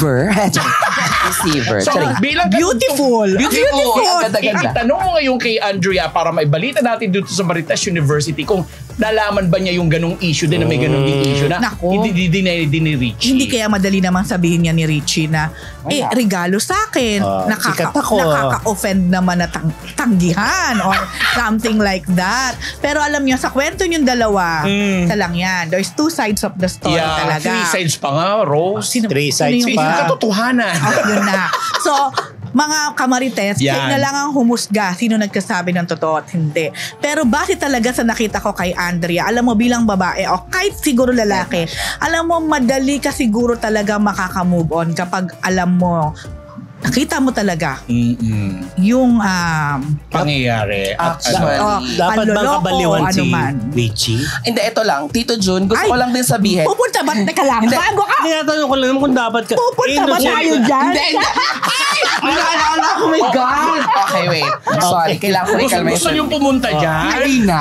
Receiver. So bilang Beautiful. itanong mo ngayon kay Andrea para maibalita natin dito sa Marites University kung nalaman ba niya yung ganong issue din na may ganong ding issue na Nako. hindi ni Richie. Hindi kaya madali naman sabihin niya ni Richie na regalo sa akin. Sikat ako. Nakaka-offend naman na tanggihan or something like that. Pero alam niyo, sa kwento niyong dalawa, isa lang yan. There's two sides of the story talaga. Three sides pa nga, Rose. Three sides yung pa. Katotohanan. Yun na. So, mga kamarites, kayo na lang ang humusga sino nagkasabi ng totoo at hindi. Pero base talaga sa nakita ko kay Andrea, alam mo bilang babae o kahit siguro lalaki, alam mo madali ka siguro talaga makaka-move on kapag alam mo, nakita mo talaga yung pangyayari. Dapat bang kabaliwan si Richie? Hindi, ito lang. Tito Jun, gusto ko lang din sabihin. Pupunta ba? Teka lang. Bago ka. Tinatanong ko lang naman kung dapat ka. Pupunta ba tayo dyan? Hindi. Oh my God. Okay, wait. Sorry. Kailangan ko i-calma. Gusto niyong pumunta dyan? Karina.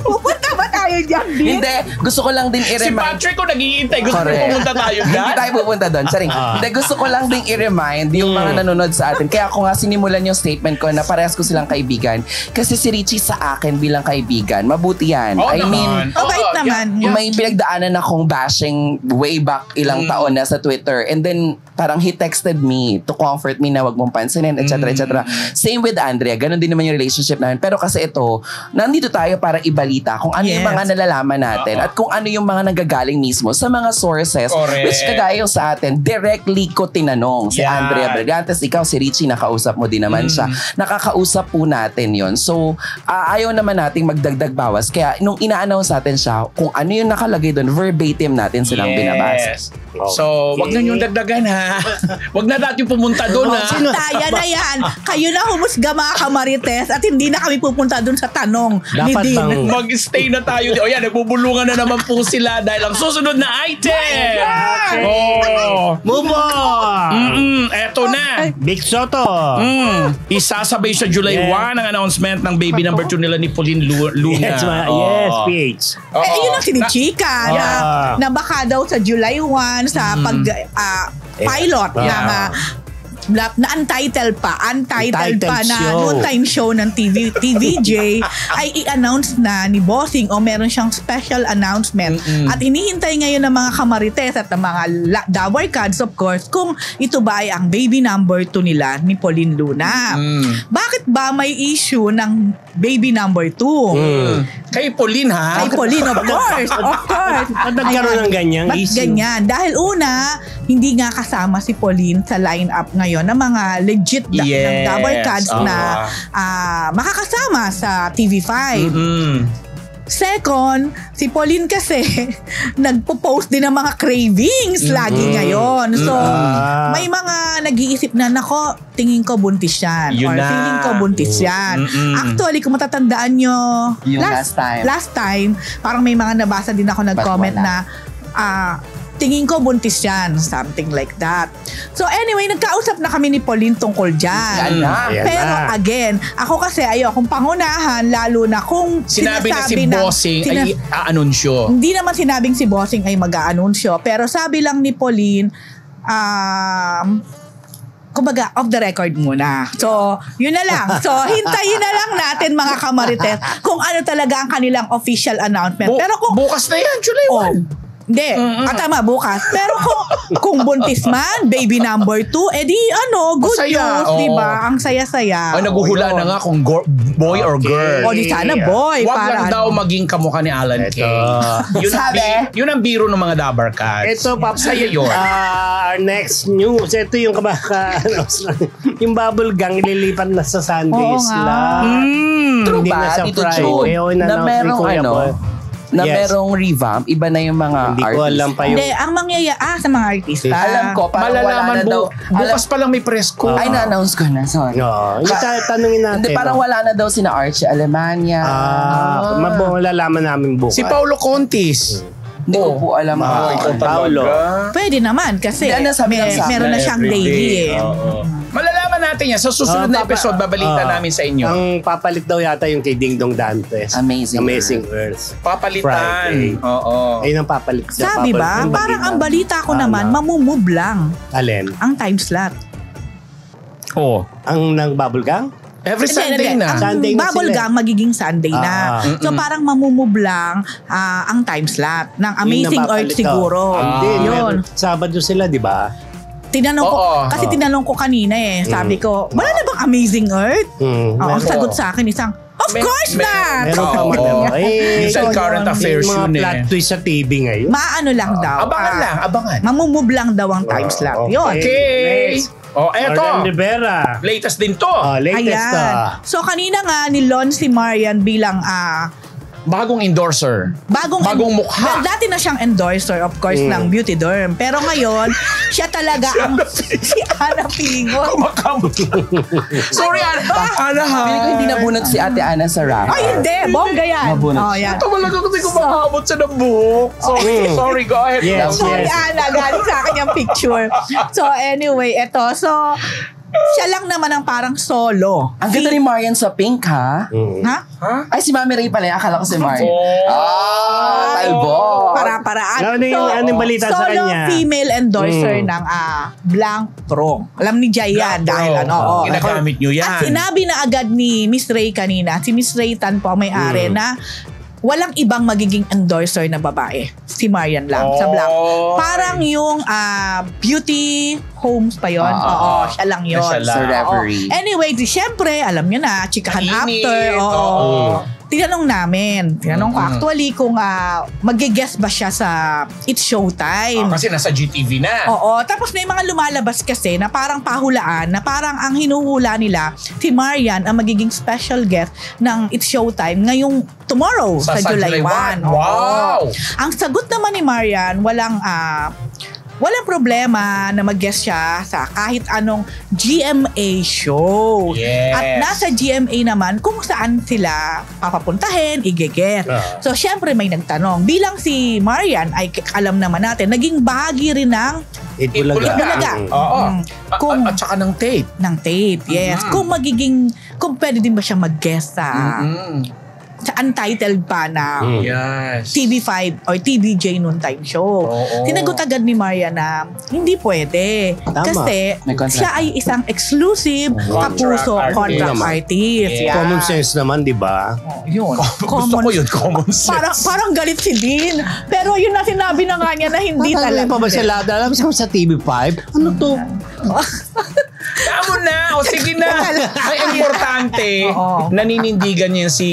Pupunta ba tayo dyan? Hindi. Gusto ko lang din Si i-remind. Patrick ko nag-iintay. Gusto ko pumunta tayo dyan? Hindi tayo pupunta doon. Charing. Hindi, gusto ko lang din i-remind yung mga nanonood sa atin. Kaya ako nga sinimulan yung statement ko na parehas ko silang kaibigan. Kasi si Richie sa akin bilang kaibigan, mabuti yan. Mabait naman. May pinagdaanan akong bashing way back ilang taon na sa Twitter. And then, parang he texted me to comfort me na wag mong pansinin, etc. etc. Same with Andrea. Ganon din naman yung relationship namin. Pero kasi ito, nandito tayo para ibalita kung ano yung mga nalalaman natin at kung ano yung mga nanggagaling mismo sa mga sources. Correct. Which kagaya yung sa atin, directly ko tinanong si Andrea Bergantes. Ikaw, si Richie, nakausap mo din naman siya. Nakakausap po natin yon. So, ayaw naman nating magdagdag bawas. Kaya nung ina-announce natin siya, kung ano yung nakalagay doon, verbatim natin silang binabasa. So, wag na niyong dagdagan ha. Wag na natin pumunta doon ha. Taya na yan. Kayo na humusga mga kamarites at hindi na kami pupunta doon sa tanong ni Dapat Dean. bang Mag-stay na tayo. O yan, nagbubulungan na naman po sila dahil ang susunod na item. move on! Eto na. Big Soto! Isasabay sa July 1 ang announcement ng baby number 2 nila ni Pauline Luna. Yes, PH. Yun ang sinichika na baka daw sa July 1 sa pilot na untitled pa na noon-time show ng TVJ ay i-announce na ni Bossing o meron siyang special announcement at inihintay ngayon ng mga kamarites at ng mga Dabar Cards of course kung ito ba ay ang baby number 2 nila ni Pauline Luna. Bakit ba may issue ng baby number 2? Kay Pauline ha? Kay Pauline, of course. Ba't nagkaroon ng ganyang issue? Ganyan? Dahil una, hindi nga kasama si Pauline sa line-up ngayon ng mga legit ng Dabar Cards na makakasama sa TV5. Second, si Pauline kasi nagpo-post din ng mga cravings lagi ngayon. So, may mga nag-iisip na, nako, tingin ko buntis yan. Yun or na. feeling ko buntis yan. Actually, kung matatandaan nyo, Yung last time, parang may mga nabasa din ako nag-comment wala? na, tingin ko buntis yan. Something like that. So anyway, nagkausap na kami ni Pauline tungkol dyan. Yan na. Ayan Pero na. again, ako kasi ayokong pangunahan, lalo na kung Sinabi na si sinasabi Bossing ay aanunsyo. hindi naman sinabing si Bossing ay mag-aanunsyo, pero sabi lang ni Pauline, kumbaga, off the record muna. So, yun na lang. So, hintayin na lang natin mga kamarites kung ano talaga ang kanilang official announcement. Pero kung Bukas na yan, July 1. hindi. Tama, bukas. Pero kung buntis man, baby number 2, edi good Masaya, news, oo. diba? Ang saya-saya. Ay, naguhula na nga kung boy or girl. O, di sana boy. Wag para lang daw maging kamukha ni Alan Kay. Yun, Sabi? yun ang biro ng mga Dabar Cats. Ito, Saya yun. our next news. Ito yung yung bubble gang ililipat na sa Sundays Oo nga. lang. True Hindi ba, na sa Tito Friday. June, Oo, na in-announce ni merong Kuya Boy. na Yes. merong revamp, iba na yung mga Hindi ko artists. alam pa yung... Hindi, ang sa mga artista. Alam ko, parang wala Malalaman na daw. bukas pa lang may press ko. Ay, na-announce ko na, sorry. No, yung tanungin natin. Hindi, parang wala na daw sina Archie Alemania. Mabong lalaman namin bukas. Si Paulo Contis. Hindi ko po alam. Paulo. Pwede naman kasi Hindi, nasabi lang sa akin. meron na siyang daily eh. Malalaman natin yan. Sa susunod na episode, babalita namin sa inyo. Ang papalit daw yata yung kay Ding Dong Dantes. Amazing Earth. Papalitan. Friday. Oo. Ayun ang papalit. Sabi ba? Parang ang balita ko naman, mamumove lang Alin? ang time slot. Oh. Ang nang bubble gang? Every Hindi, Sunday hindi. na. Ang Sunday na bubble sila. gum magiging Sunday na. So parang mamumove lang ang time slot ng Amazing Earth siguro. Hindi. Yun. Sabado sila, di ba? Tinanong ko, Oo. kasi tinanong ko kanina eh. Sabi ko, wala na bang Amazing Earth? Ang sagot sa akin isang, of course not! Meron pa man. Oo. Eh, Minsan so current yun. affairs yung mga yun plot eh. twist sa TV ngayon. Maano lang daw. Abangan lang, abangan. Mamumove lang daw ang time slot. okay. Yun. Okay. Oh, eto. Jordan Rivera. Latest din to. Latest Ayan. So kanina nga nilon si Marian bilang Bagong endorser. Bagong mukha. Dati na siyang endorser of course ng Beauty Derm. Pero ngayon, siya talaga ang si Ana Pingon. Sorry, Ana ha. Pili ko hindi nabunot si Ate Ana sa rap. Ay hindi, bongga yan. Mabunot Oh, yan. Ito talaga kasi kumahabot sa ng buhok. Sorry, go ahead. Yes. Sorry Ana, galing sa akin yung picture. So anyway, eto. So, siya lang naman ang parang solo. Ang ganda ni Marian sa pink, ha? Ha? Ay, si Mami Ray pala. Akala ko si Marian. Oh. Talbo. Para-paraan. Ano yung balita sa kanya? Solo female endorser ng Blanc Pro. Alam ni Jay yan dahil ano. Ginagamit nyo yan. At sinabi na agad ni Miss Ray kanina, si Miss Ray Tan po ang may-ari na walang ibang magiging endorser na babae. Si Marian lang sa Blanc. Parang yung Beauty Homes pa yon. Oo, siya lang yun. Siya lang. Sa Oo. Reverie. Anyway, syempre, alam nyo na, chikahan Init. after. Oo. Tinanong ko actually kung mag-guest ba siya sa It's Showtime. Kasi nasa GTV na. Oo. Tapos may mga lumalabas kasi na parang pahulaan, na parang ang hinuhula nila, si Marian ang magiging special guest ng It's Showtime ngayong tomorrow sa July 1. Wow! Ang sagot naman ni Marian, walang problema na mag-guest siya sa kahit anong GMA show. Yes. At nasa GMA naman kung saan sila papapuntahin, i-guest. So, syempre may nagtanong. Bilang si Marian, ay alam naman natin, naging bahagi rin ng Itbulaga. Oo. At saka ng tape. ng tape. Yes. Kung pwede din ba siya mag-guest sa untitled pa na Yes. TV5 or TVJ noon time show. Oo. Sinagot agad ni Maria na hindi pwede. Tama. Kasi May contract. siya ay isang exclusive kapuso contract artist. Yeah. Common sense naman, di ba? Yun. Gusto ko yun, common sense. Parang galit si Dean. Pero yun na sinabi na nga niya na hindi Tatanggalin talaga. pa ba sa lahat? Alam mo sa TV5? Ano to? Tama na. O sige na. Ay, importante. Oo. Naninindigan niya si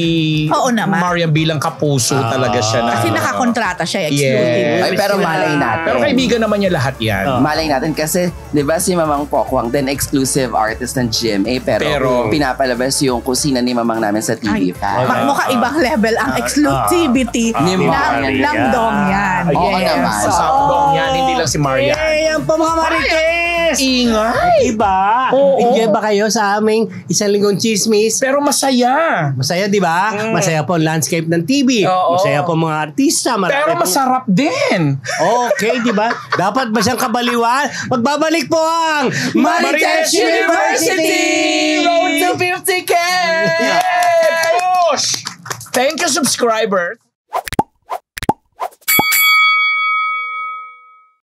Oo naman. Marian bilang kapuso talaga siya na. Kasi nakakontrata siya, exclusive. Yes. Ay, pero malay natin. Pero kaibigan naman niya lahat yan. Malay natin kasi, di ba si Mamang Pokwang, then exclusive artist ng GMA, pero pinapalabas yung kusina ni Mamang namin sa TV5. Mukha ibang level ang exclusivity Ni ng Marian. dong yan. Oo Yes. naman. Sa dong yan, hindi lang si Marian. Eh, yan po mga marites! Marites! Ingay! Diba? Oo. Enjoy ba kayo sa aming isang linggong chismis? Pero masaya. Masaya, di ba? Masaya po ang landscape ng TV. Oo. Masaya po mga artista. Marami Pero pong- masarap din. Okay, di ba? Dapat ba siyang kabaliwan? Magbabalik po ang Marites University! Road to 50K! Yay! Push! Thank you, subscribers!